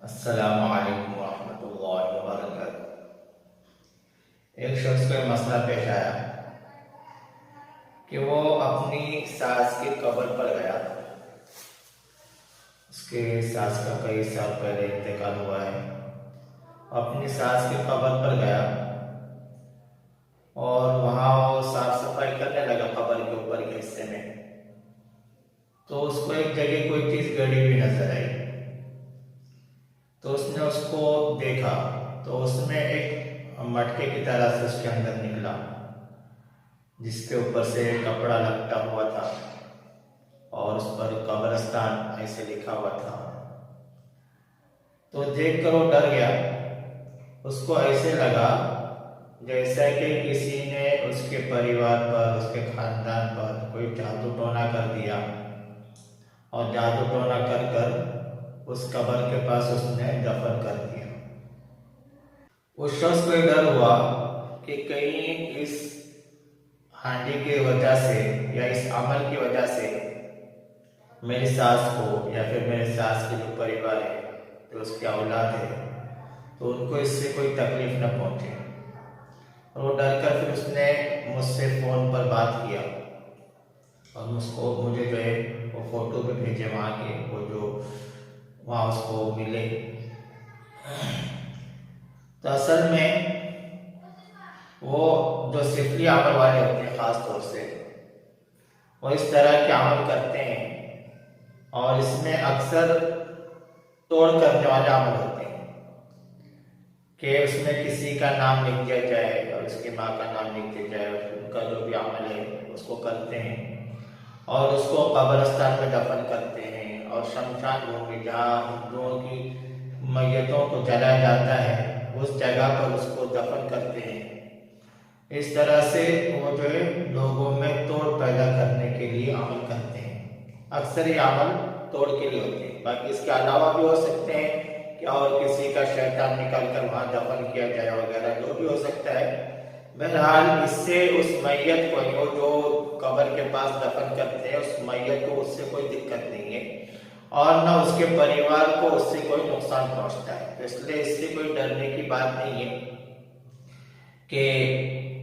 السلام علیکم ورحمۃ اللہ وبرکاتہ۔ ایک شخص کو یہ مسئلہ پیش آیا کہ وہ اپنی ساس کی قبر پر گیا۔ اس کے ساس کا کئی سال پہلے انتقال ہوا ہے۔ اپنی ساس کی قبر پر گیا اور وہاں وہ صاف صفائی کرنے لگا قبر کے اوپر کے حصے میں، تو اس کو ایک جگہ کوئی چیز گڑی ہوئی نظر آئی۔ تو اس نے اس کو دیکھا تو اس میں ایک مٹکے کی طرح سے اس کے اندر نکلا، جس کے اوپر سے کپڑا لپٹا ہوا تھا اور اس پر قبرستان ایسے لکھا ہوا تھا۔ تو دیکھ کر وہ ڈر گیا۔ اس کو ایسے لگا جیسا کہ کسی نے اس کے پریوار پر، اس کے خاندان پر کوئی جادو ٹونا کر دیا، اور جادو ٹونا کر کر اس قبر کے پاس اس نے دفن کر دیا۔ اس شخص کو ڈر ہوا کہ کہیں اس ہانڈی کی وجہ سے یا اس عمل کی وجہ سے میری ساس کو یا پھر میرے ساس کے جو پریوار ہے، جو اس کی اولاد ہے، تو ان کو اس سے کوئی تکلیف نہ پہنچے۔ اور وہ ڈر کر پھر اس نے مجھ سے فون پر بات کیا اور مجھے جو ہے وہ فوٹو بھی بھیجے وہاں کے، وہ جو وہاں اس کو ملے۔ تو اصل میں وہ جو سفلی عمل والے ہوتے ہیں، خاص طور سے وہ اس طرح کے عمل کرتے ہیں، اور اس میں اکثر توڑ کرنے والے عمل ہوتے ہیں کہ اس میں کسی کا نام لکھ دیا جائے اور اس کی ماں کا نام لکھ دیا جائے، ان کا جو بھی عمل ہے اس کو کرتے ہیں اور اس کو قبرستان میں دفن کرتے ہیں، اور شمشان بھومی جہاں ہندوؤں کی میتوں کو جلایا جاتا ہے اس جگہ پر اس کو دفن کرتے ہیں۔ اس طرح سے وہ جو ہے لوگوں میں توڑ پیدا کرنے کے لیے عمل کرتے ہیں۔ اکثر یہ عمل توڑ کے لیے ہوتے ہیں، باقی اس کے علاوہ بھی ہو سکتے ہیں کہ اور کسی کا شیطان نکال کر وہاں دفن کیا جائے وغیرہ، جو بھی ہو سکتا ہے۔ بہرحال اس سے اس میت کو، وہ جو قبر کے پاس دفن کرتے ہیں، اس میت کو اس سے کوئی دقت نہیں ہے، اور نہ اس کے پریوار کو اس سے کوئی نقصان پہنچتا ہے۔ اس لیے اس سے کوئی ڈرنے کی بات نہیں ہے کہ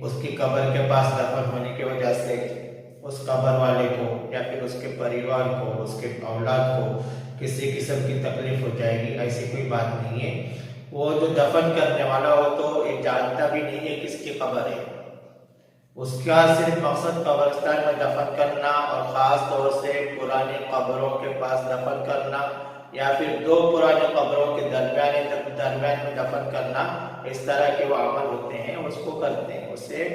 اس کی قبر کے پاس دفن ہونے کی وجہ سے اس قبر والے کو یا پھر اس کے پریوار کو، اس کے اولاد کو کسی قسم کی تکلیف ہو جائے گی، ایسی کوئی بات نہیں ہے۔ وہ جو دفن کرنے والا ہو تو یہ جانتا بھی نہیں ہے کس کی قبر ہے، اس کا صرف مقصد قبرستان میں دفن کرنا، اور خاص طور سے پرانی قبروں کے پاس دفن کرنا، یا پھر دو پرانی قبروں کے درمیان میں دفن کرنا، اس طرح کے وہ عمل ہوتے ہیں، اس کو کرتے ہیں۔ اسے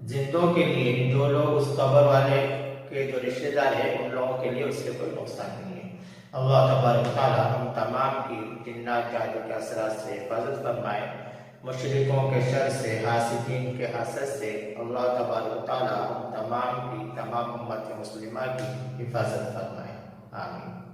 زندوں کے لیے، جو لوگ اس قبر والے کے جو رشتہ دار ہیں، ان لوگوں کے لیے اس سے کوئی نقصان نہیں ہے۔ اللہ تبارک و تعالی ہم تمام کی جنات جادو کے اثرات سے حفاظت فرمائے، مشرکوں کے شر سے، حاسدین کے حسد سے۔ اللہ تبارک و تعالی ہم تمام کی، تمام امت مسلمہ کی حفاظت فرمائے، آمین۔